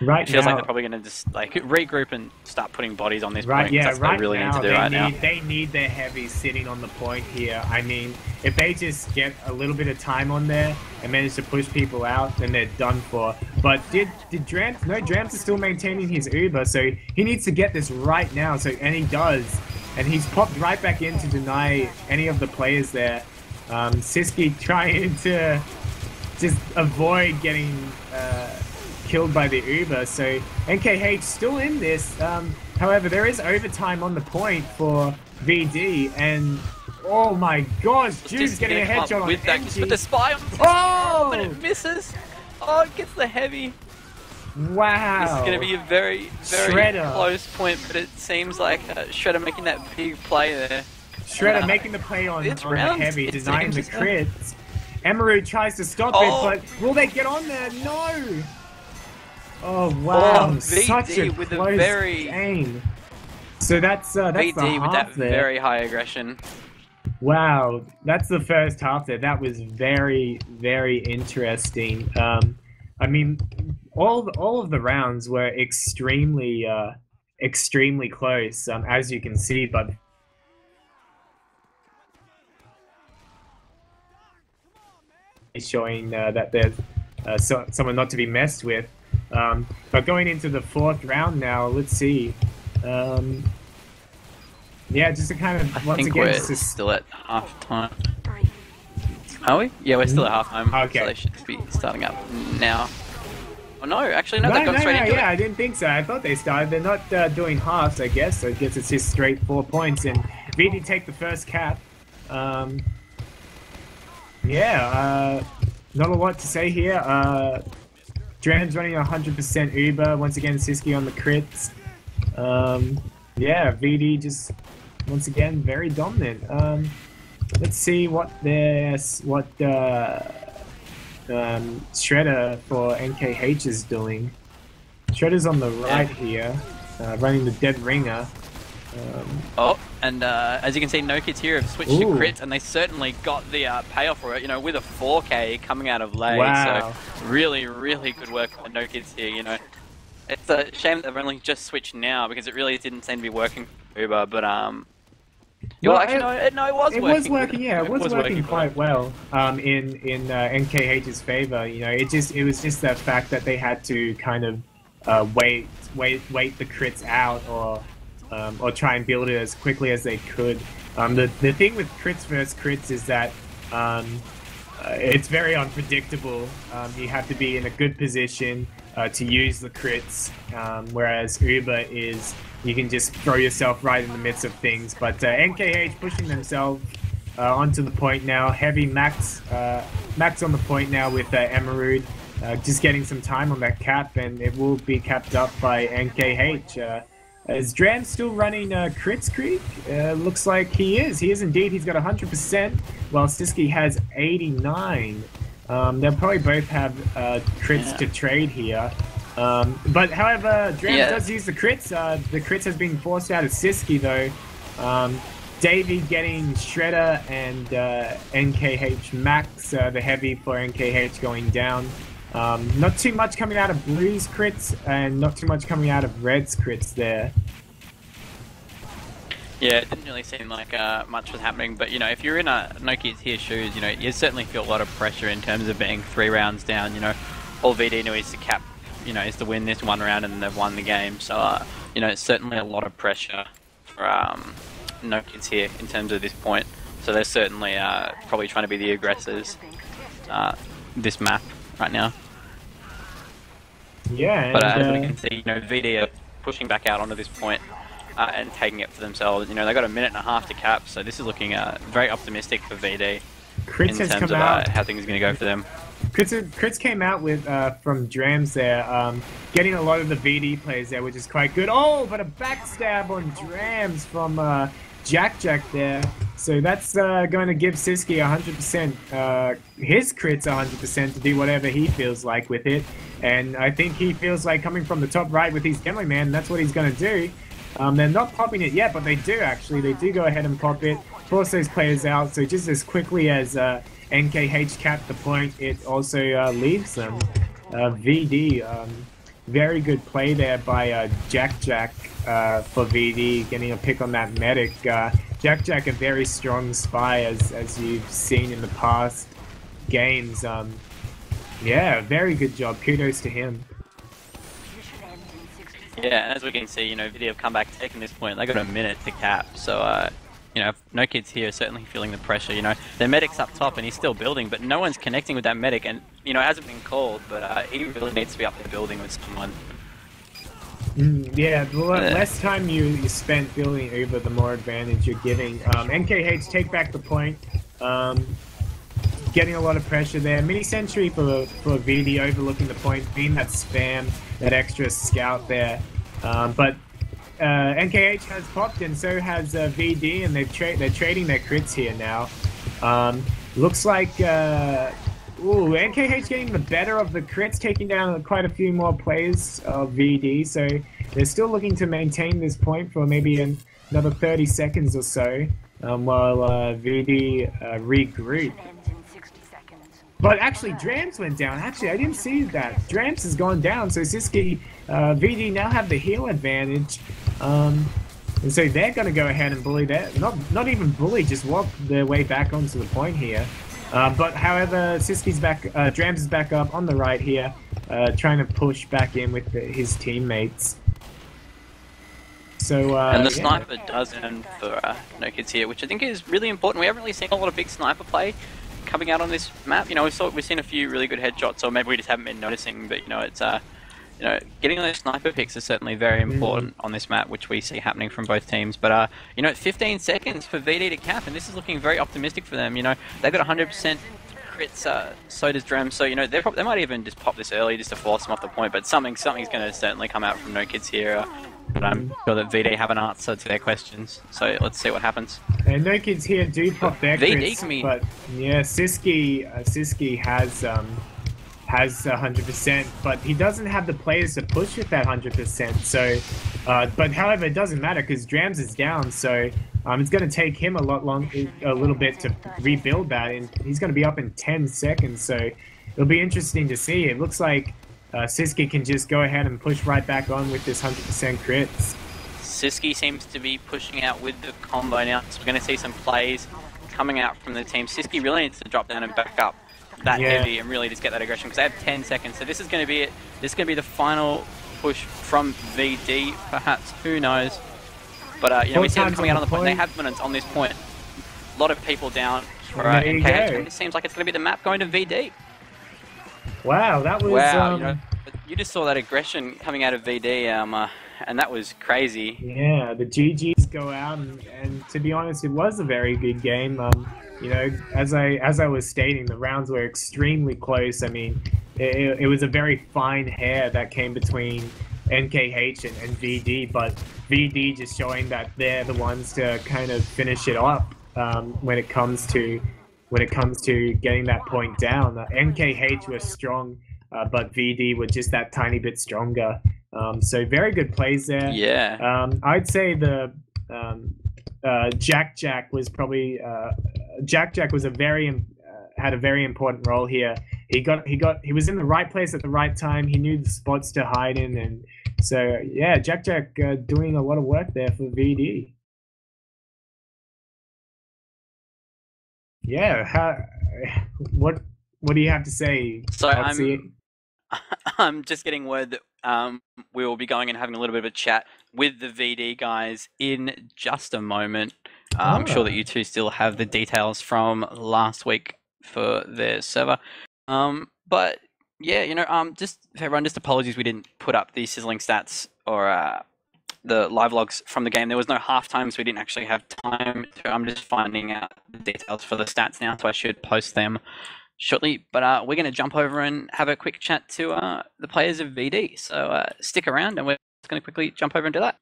right it feels now, like they're probably going to just like regroup and start putting bodies on this right, point. Yeah, that's right what they really now, need to do right now. They need their heavies sitting on the point here. I mean, if they just get a little bit of time on there and manage to push people out, then they're done for. But did Drams? No, Drams is still maintaining his Uber, so he needs to get this right now. And he does, and he's popped right back in to deny any of the players there. Siski trying to just avoid getting killed by the Uber, so nKH still in this. However, there is overtime on the point for VD, and oh my gosh, Jude's getting a headshot on NG. With the spy on but it misses. Oh, it gets the heavy. Wow. This is going to be a very, very close point, but it seems like Shredder making that big play there. Shredder making the play on the heavy, denying the crits. Emerald tries to stop it, but will they get on there? No! Oh wow, such a with close game. So that's VD the half with that there. very high aggression. Wow, that's the first half there. That was very, very interesting. I mean, all of the rounds were extremely close, as you can see, but showing that there's someone not to be messed with. But going into the fourth round now, let's see. Yeah, just to kind of I think we're still at half time. Are we? Yeah, we're still at half time. Okay. So they should be starting up now. Oh no, actually no, they've gone straight into it. I didn't think so. I thought they started. They're not doing halves, I guess. So I guess it's just straight 4 points, and VD take the first cap. Yeah, not a lot to say here. Drams running 100% Uber. Once again, Siski on the crits. Yeah, VD just, once again, very dominant. Let's see what Shredder for nKH is doing. Shredder's on the right here, running the dead ringer. And as you can see, No Kids Here have switched to crits, and they certainly got the payoff for it, you know, with a 4K coming out of Lay. Wow. So really, really good work for No Kids Here, you know. It's a shame that they've only just switched now, because it really didn't seem to be working for Uber, but well, actually, no, it was working. It was working, yeah, it was working quite well in nKH's favor. You know, it was just the fact that they had to kind of wait the crits out, or try and build it as quickly as they could. The thing with crits versus crits is that it's very unpredictable. You have to be in a good position to use the crits, whereas Uber is, you can just throw yourself right in the midst of things. But nKH pushing themselves onto the point now. Heavy Max on the point now with Emerald. just getting some time on that cap, and it will be capped up by nKH. Is Dram still running Crits Creek? Looks like he is. He is indeed. He's got 100%, while Siski has 89. They'll probably both have crits to trade here. But however, Dram does use the crits. The crits has been forced out of Siski though. Davey getting Shredder and nKH Max, the heavy for nKH going down. Not too much coming out of Blue's crits, and not too much coming out of Red's crits there. Yeah, it didn't really seem like much was happening, but you know, if you're in a nKH here shoes, you know, you certainly feel a lot of pressure in terms of being 3 rounds down. You know, all VD knew is to cap, you know, is to win this 1 round, and they've won the game. So, you know, it's certainly a lot of pressure for nKH here in terms of this point. So they're certainly probably trying to be the aggressors this map right now. Yeah, but as we can see, you know, VD are pushing back out onto this point and taking it for themselves. You know, they got 1.5 minutes to cap, so this is looking very optimistic for VD in terms of how things are going to go for them. Crits came out with from Drams there, getting a lot of the VD plays there, which is quite good. Oh, but a backstab on Drams from Jack there. So that's going to give Siski 100%, his crits 100% to do whatever he feels like with it. And I think he feels like coming from the top right with his Demo Man, that's what he's going to do. They're not popping it yet, but they do actually. They do go ahead and pop it, force those players out. So just as quickly as nKH capped the point, it also leaves them. VD, very good play there by Jack for VD, getting a pick on that medic. Jack, a very strong spy, as you've seen in the past games. Yeah, very good job. Kudos to him. Yeah, and as we can see, you know, VD have come back taking this point. They got 1 minute to cap, so you know, nKH here certainly feeling the pressure. You know, their medic's up top and he's still building, but no one's connecting with that medic, and you know, it hasn't been called, but he really needs to be up there building with someone. Yeah, the less time you spent building Uber, the more advantage you're giving. nKH take back the point, getting a lot of pressure there. Mini Sentry for VD overlooking the point, being that spam, that extra scout there. But nKH has popped, and so has VD, and they're trading their crits here now. Looks like nKH getting the better of the crits, taking down quite a few more players of VD, so they're still looking to maintain this point for maybe another 30 seconds or so, while VD regroup. But actually, Drams went down. Actually, I didn't see that. Drams has gone down, so Siski, VD now have the heal advantage. And so they're going to go ahead and bully that. Not even bully, just walk their way back onto the point here. But however, Siski's back, Drams is back up on the right here, trying to push back in with his teammates. So, and the sniper does earn for nKH here, which I think is really important. We haven't really seen a lot of big sniper play coming out on this map. You know, we've seen a few really good headshots, or maybe we just haven't been noticing. But you know, it's you know, getting those sniper picks is certainly very important on this map, which we see happening from both teams. But you know, 15 seconds for VD to cap, and this is looking very optimistic for them. You know, they've got 100% crits, so does Drem. So you know, they might even just pop this early just to force them off the point. But something's going to certainly come out from nKH here. But I'm sure that VD have an answer to their questions, so let's see what happens. And nKH here do pop their VD crits, but yeah, Siski has 100%, but he doesn't have the players to push with that 100%. So, but however, it doesn't matter because Drams is down, so it's going to take him a little bit to rebuild that, and he's going to be up in 10 seconds. So it'll be interesting to see. It looks like Siski can just go ahead and push right back on with this 100% crits. Siski seems to be pushing out with the combo now, so we're going to see some plays coming out from the team. Siski really needs to drop down and back up that heavy and really just get that aggression, because they have 10 seconds. So this is going to be it. This is going to be the final push from VD, perhaps. Who knows? But you know, we see them coming out on the point. They have minutes on this point. A lot of people down for nKH. It seems like it's going to be the map going to VD. Wow, that was... Wow, you know, you just saw that aggression coming out of VD, and that was crazy. Yeah, the GGs go out, and to be honest, it was a very good game. You know, as I was stating, the rounds were extremely close. I mean, it was a very fine hair that came between nKH and VD, but VD just showing that they're the ones to kind of finish it up when it comes to getting that point down. nKH was strong, but VD were just that tiny bit stronger. So very good plays there. Yeah. I'd say the Jack was probably Jack was had a very important role here. He was in the right place at the right time. He knew the spots to hide in, and so yeah, Jack doing a lot of work there for VD. Yeah, what do you have to say? So I'm just getting word that we will be going and having a little bit of a chat with the VD guys in just a moment. I'm sure that you two still have the details from last week for their server. But yeah, just for everyone, just apologies we didn't put up the sizzling stats or the live logs from the game. There was no halftime, so we didn't actually have time I'm just finding out the details for the stats now, so I should post them shortly. But we're going to jump over and have a quick chat to the players of VD. So stick around, and we're just going to quickly jump over and do that.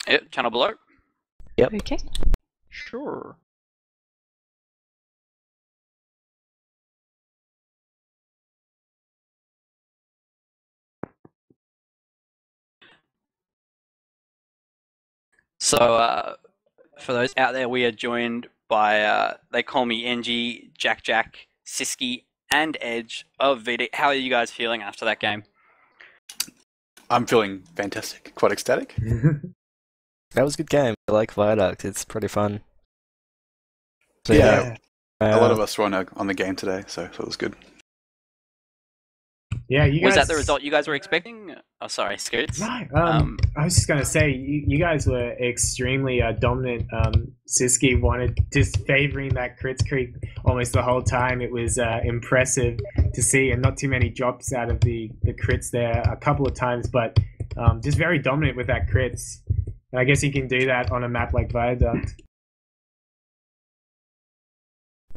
Yep, channel below. Yep. Okay. Sure. So for those out there, we are joined by they call me NG, Jack, Siski, and Edge of VD. How are you guys feeling after that game? I'm feeling fantastic, quite ecstatic. That was a good game. I like Viaduct. It's pretty fun. So, yeah, a lot of us were on the game today, so it was good. Yeah, you guys... Was that the result you guys were expecting? Oh, sorry, Scoots. No, I was just gonna say you guys were extremely dominant. Siski wanted just favoring that crits creep almost the whole time. It was impressive to see, and not too many drops out of the crits there. A couple of times, but just very dominant with that crits. And I guess you can do that on a map like Viaduct.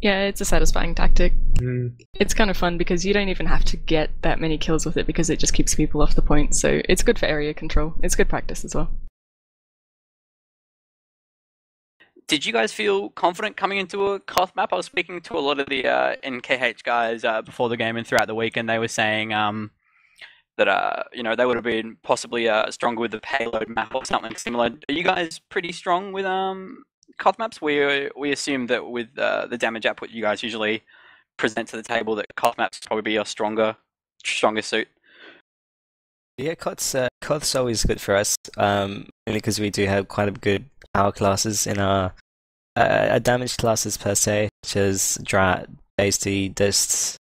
Yeah, it's a satisfying tactic. Mm. It's kind of fun because you don't even have to get that many kills with it because it just keeps people off the point, so it's good for area control. It's good practice as well. Did you guys feel confident coming into a Koth map? I was speaking to a lot of the nKH guys before the game and throughout the week, and they were saying that they would have been possibly stronger with the payload map or something similar. Are you guys pretty strong with Koth maps? We assume that with the damage output you guys usually present to the table, that Koth maps probably be your stronger suit. Yeah, Koth's always good for us, only because we do have quite a good power classes in our damage classes per se, such as Drat, Hasty, Dists,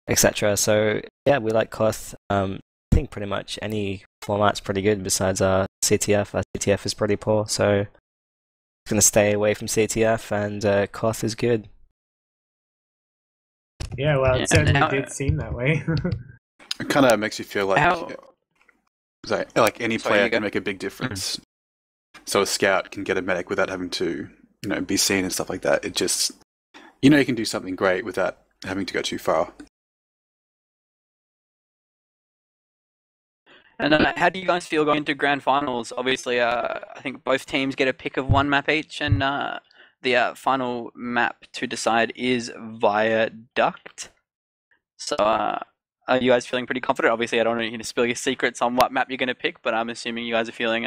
etc. So yeah, we like Koth. I think pretty much any format's pretty good besides our CTF. Our CTF is pretty poor, so gonna stay away from CTF, and Koth is good. Yeah, well, it certainly did seem that way. It kind of makes you feel like any player can make a big difference. So a scout can get a medic without having to, be seen and stuff like that. It just, you can do something great without having to go too far. And how do you guys feel going into grand finals? Obviously, I think both teams get a pick of one map each, and the final map to decide is Viaduct. So, are you guys feeling pretty confident? Obviously, I don't want you to spill your secrets on what map you're going to pick, but I'm assuming you guys are feeling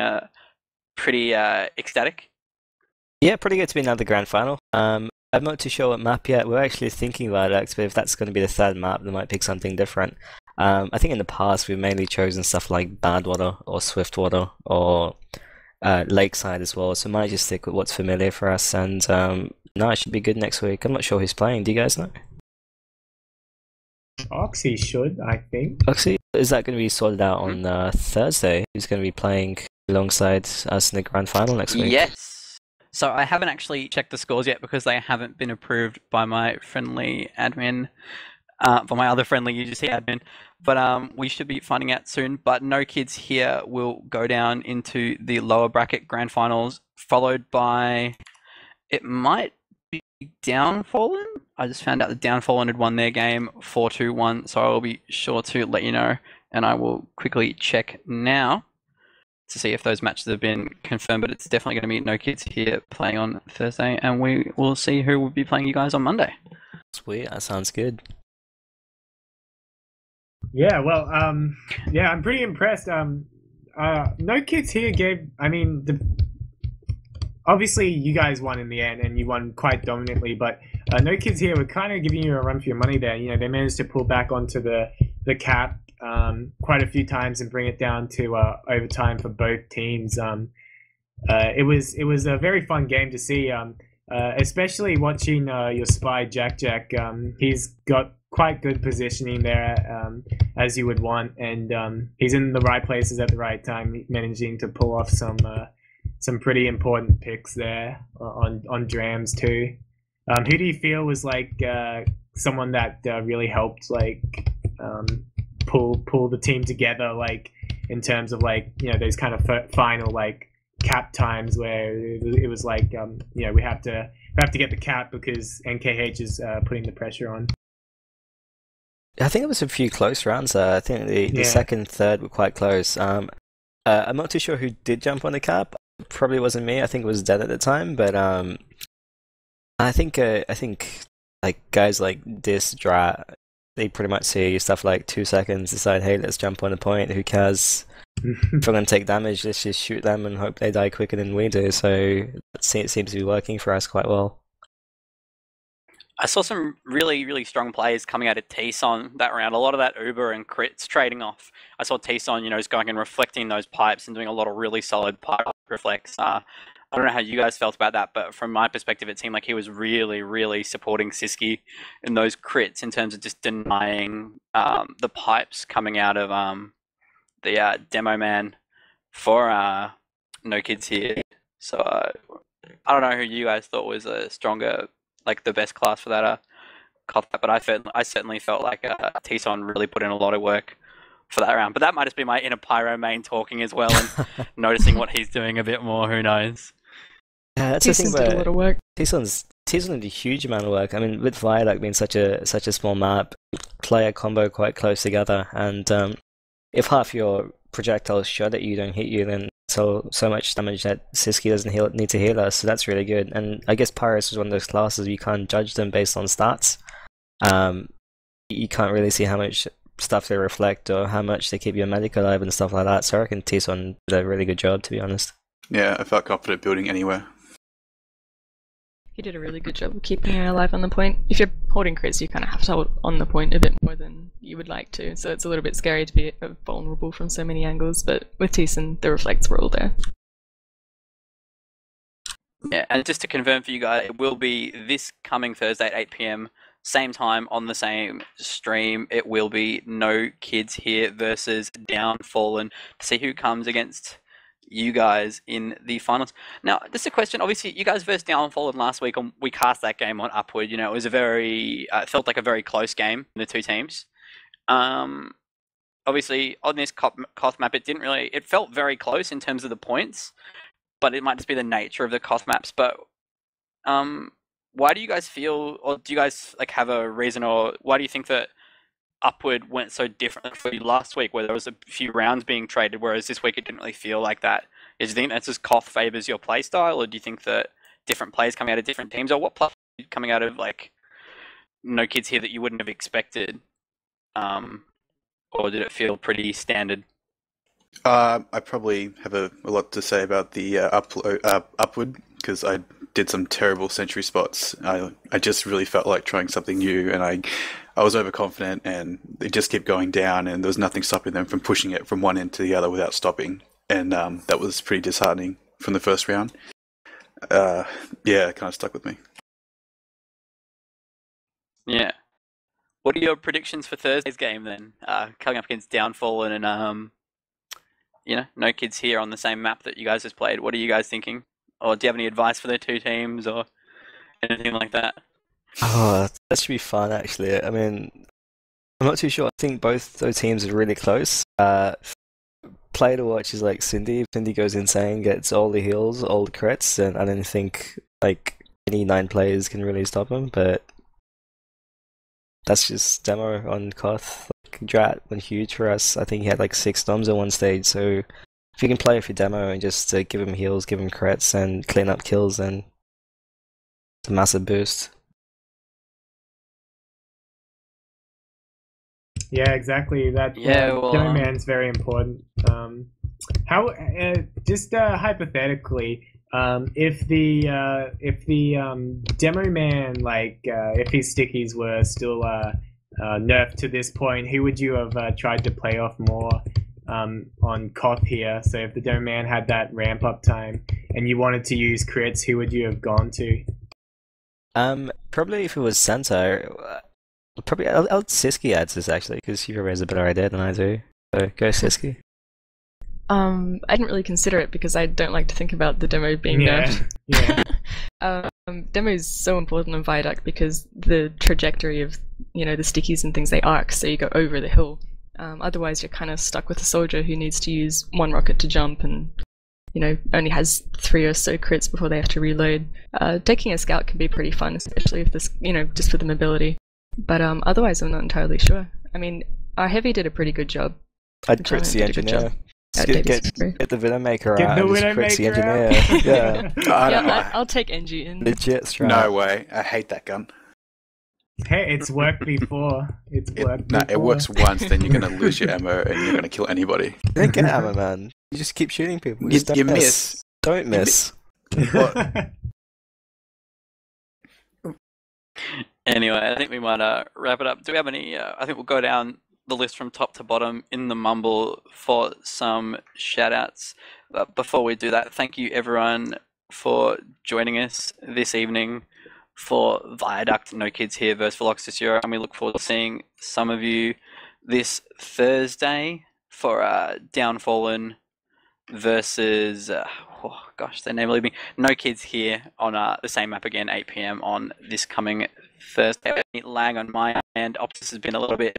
pretty ecstatic. Yeah, pretty good to be another grand final. I'm not too sure what map yet. We're actually thinking Viaduct, but if that's going to be the third map, they might pick something different. I think in the past we've mainly chosen stuff like Badwater or Swiftwater or Lakeside as well, so I might just stick with what's familiar for us, and no, it should be good next week. I'm not sure who's playing. Do you guys know? Oxy should, I think. Actually, is that going to be sorted out on Thursday? Who's going to be playing alongside us in the grand final next week? Yes. So I haven't actually checked the scores yet because they haven't been approved by my friendly admin, for my other friendly UGC admin. But we should be finding out soon. But No Kids here will go down into the lower bracket grand finals, followed by, it might be Downfallen. I just found out that Downfallen had won their game 4-2-1, so I will be sure to let you know, and I will quickly check now to see if those matches have been confirmed, but it's definitely going to be No Kids here playing on Thursday, and we will see who will be playing you guys on Monday. Sweet, that sounds good. Yeah, well, yeah, I'm pretty impressed. No Kids here gave, I mean, obviously you guys won in the end, and you won quite dominantly, but No Kids here were kind of giving you a run for your money there. You know, they managed to pull back onto the cap quite a few times and bring it down to overtime for both teams. It was a very fun game to see, especially watching your spy Jack. He's got quite good positioning there, as you would want, and he's in the right places at the right time, managing to pull off some pretty important picks there on drams too. Who do you feel was like someone that really helped pull the team together, like in terms of like, you know, those kind of final like cap times where it was like, you know, we have to get the cap because nKH is putting the pressure on? I think it was a few close rounds there. I think the second, third were quite close. I'm not too sure who did jump on the cap. Probably wasn't me. I think it was Dead at the time, but I think like guys like this Drat, they pretty much see stuff like 2 seconds, decide, hey, let's jump on a point. Who cares? If we're gonna take damage, let's just shoot them and hope they die quicker than we do. So it seems to be working for us quite well. I saw some really, really strong plays coming out of Tson that round. A lot of that Uber and crits trading off. I saw Tson, you know, just going and reflecting those pipes and doing a lot of really solid pipe reflex. I don't know how you guys felt about that, but from my perspective, it seemed like he was really, really supporting Siski in those crits in terms of just denying the pipes coming out of the demo man for No Kids here. So I don't know who you guys thought was a stronger, like the best class for that but I certainly felt like Tson really put in a lot of work for that round. But that might just be my inner pyro main talking as well and noticing what he's doing a bit more. Who knows? Yeah, that's the thing did a lot of work. Tson did a huge amount of work. I mean, with Viaduct being such a small map, play a combo quite close together, and if half your projectiles shot at you don't hit you, then so much damage that Siski doesn't need to heal us. So that's really good. And I guess Pyros was one of those classes you can't judge them based on stats. You can't really see how much stuff they reflect or how much they keep your medic alive and stuff like that. So I reckon Tson did a really good job, to be honest. Yeah, I felt confident building anywhere. He did a really good job of keeping her alive on the point. If you're holding crits, you kind of have to hold on the point a bit more than you would like to, so it's a little bit scary to be vulnerable from so many angles, but with Tson, the reflects were all there. Yeah, and just to confirm for you guys, it will be this coming Thursday at 8 PM, same time on the same stream. It will be No Kids here versus Downfallen to see who comes against you guys in the finals. Now, just a question. Obviously, you guys versus Downfallen last week, and we cast that game on Upward. You know, it was a very, felt like a very close game, the two teams. Obviously, on this Koth map, it felt very close in terms of the points, but it might just be the nature of the Koth maps. But why do you guys feel, or do you guys like have a reason, or why do you think that Upward went so differently for you last week, where there was a few rounds being traded, whereas this week it didn't really feel like that? Do you think that's just Koth favors your play style, or do you think that different players coming out of different teams, or what play coming out of like No Kids here that you wouldn't have expected, or did it feel pretty standard? I probably have a lot to say about the Upward, because I did some terrible century spots. I just really felt like trying something new, and I was overconfident, and they just kept going down, and there was nothing stopping them from pushing it from one end to the other without stopping. And that was pretty disheartening from the first round. Yeah, it kind of stuck with me. Yeah. What are your predictions for Thursday's game then? Coming up against Downfall and No Kids here on the same map that you guys just played. What are you guys thinking? Or do you have any advice for the two teams or anything like that? Oh, that should be fun, actually. I mean, I'm not too sure. I think both those teams are really close. Play to watch is like Cindy. Cindy goes insane, gets all the heals, all the crits, and I don't think like any 9 players can really stop him. But that's just demo on Koth. Like, Drat went huge for us. I think he had like 6 noms at one stage. So if you can play with your demo and just give him heals, give him crits, and clean up kills, then it's a massive boost. Yeah, exactly. That demo man's very important. Just hypothetically, if the demo man, like if his stickies were still nerfed to this point, who would you have tried to play off more on Koth here? So if the demo man had that ramp up time and you wanted to use crits, who would you have gone to? Probably if it was Santa. Probably I'll Siski adds this actually because she probably has a better idea than I do. So go Siski. I didn't really consider it because I don't like to think about the demo being nerfed. Yeah. Demo is so important in Viaduct because the trajectory of the stickies and things, they arc, so you go over the hill. Otherwise, you're kind of stuck with a soldier who needs to use 1 rocket to jump and only has 3 or so crits before they have to reload. Taking a scout can be pretty fun, especially if this just for the mobility. But otherwise, I'm not entirely sure. I mean, our heavy did a pretty good job. I'd crits the engineer. Get the Widowmaker out and just crits the engineer. Yeah, I'll take Engie in. Legit strat. No way. I hate that gun. Hey, it's worked before. It works once, then you're gonna lose your ammo and you're gonna kill anybody. You don't get ammo, man. You just keep shooting people. You miss. Don't miss. Anyway, I think we might wrap it up. Do we have any? I think we'll go down the list from top to bottom in the mumble for some shout-outs. But before we do that, thank you everyone for joining us this evening for Viaduct No Kids Here versus Veloxis Euro, and we look forward to seeing some of you this Thursday for Downfallen versus their name will leave me. No Kids Here on the same map again, 8 PM on this coming Thursday. Lag on my end. Optus has been a little bit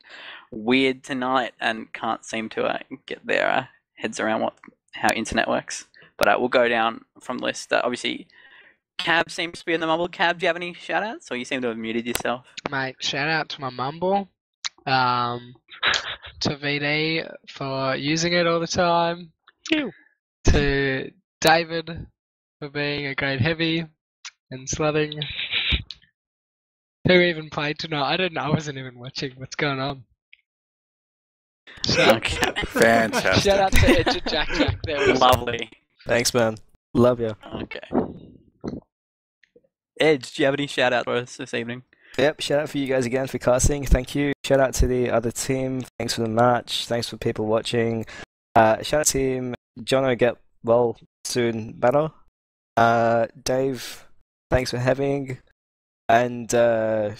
weird tonight and can't seem to get their heads around how internet works. But we'll go down from the list. Obviously, Cab seems to be in the mumble. Cab, do you have any shout-outs, or you seem to have muted yourself? Mate, shout out to my mumble. To VD for using it all the time. To David for being a great heavy and sludding. Who even played tonight? I don't know. I wasn't even watching. What's going on? Okay. Fantastic. Shout out to Edge and Jack. There Lovely. Thanks, man. Love you. Okay. Edge, do you have any shout out for us this evening? Yep, shout out for you guys again for casting. Thank you. Shout out to the other team. Thanks for the match. Thanks for people watching. Shout out team. Jono, get well soon better. Dave, thanks for having. And I'd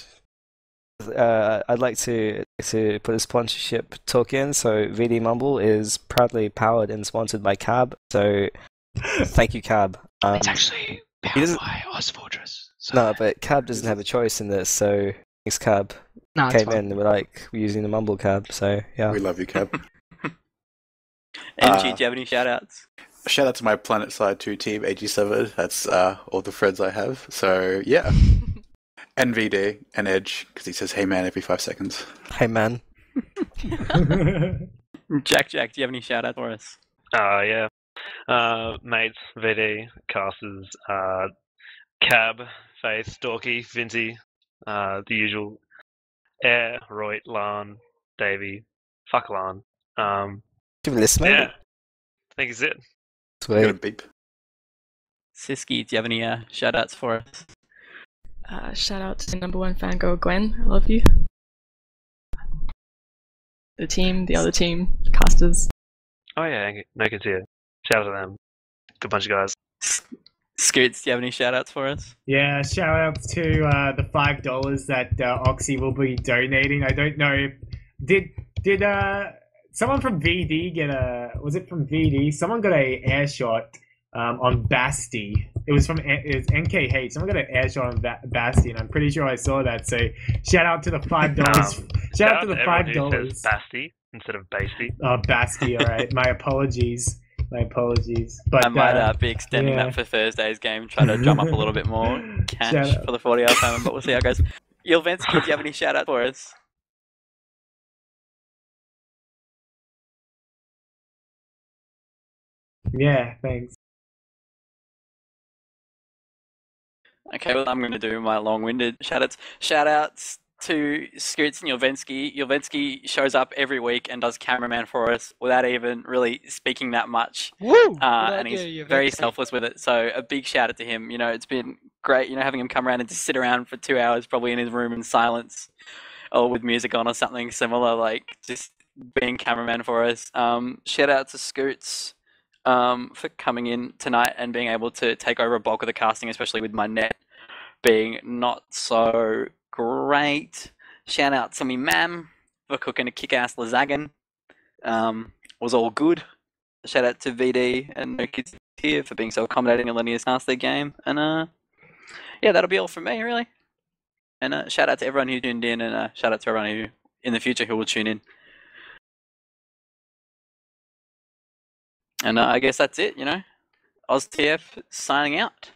like to put a sponsorship talk in. So VD Mumble is proudly powered and sponsored by Cab. So thank you, Cab. it's actually powered by Ozfortress. So. No, but Cab doesn't have a choice in this. So thanks, Cab. No, Came in and we're using the Mumble Cab. So yeah. We love you, Cab. NG, do you have any shout outs? Shout out to my Planet Side 2 team, AG7. That's all the friends I have. So yeah. And VD and Edge, because he says hey man every 5 seconds. Hey man. Jack, do you have any shout out for us? Yeah. Mates, VD, casters, Cab, Faith, Dorky, Vinty, the usual. Air, Roy, Lan, Davey, fuck Lan. Give a listen. Yeah. I think it's it. Got a Sweet. beep. Siski, do you have any shout outs for us? Shout out to #1 fangirl Gwen. I love you. The team, the other team, casters. Oh yeah, no kids here. Shout out to them. Good bunch of guys. Scoots, do you have any shout outs for us? Yeah, shout out to the $5 that Oxy will be donating. I don't know if did someone from VD get a, was it from VD? Someone got a air shot on Basti. It was nKH. Someone got an air shot on Basti, and I'm pretty sure I saw that. So shout out to the $5. Shout out to the $5. Basti instead of Basty. Oh, Basti. All right, my apologies. My apologies. But I might be extending that for Thursday's game, try to drum up a little bit more cash for the 40-hour payment, but we'll see how it goes. Yelvensky, do you have any shout out for us? Yeah, thanks. Okay, well, I'm going to do my long-winded shout-outs. Shout-outs to Scoots and Yelvensky. Yelvensky shows up every week and does cameraman for us without even really speaking that much. Woo! And he's very selfless with it. So a big shout-out to him. You know, it's been great, you know, having him come around and just sit around for 2 hours, probably in his room in silence, or with music on or something similar, like just being cameraman for us. Shout-out to Scoots for coming in tonight and being able to take over a bulk of the casting, especially with my net being not so great. Shout out to me mam for cooking a kick-ass lasagna. Was all good. Shout out to VD and No Kids here for being so accommodating and letting us cast their game. And yeah, that'll be all from me really. And shout out to everyone who tuned in, and shout out to everyone who in the future who will tune in. And I guess that's it, you know. OzTF signing out.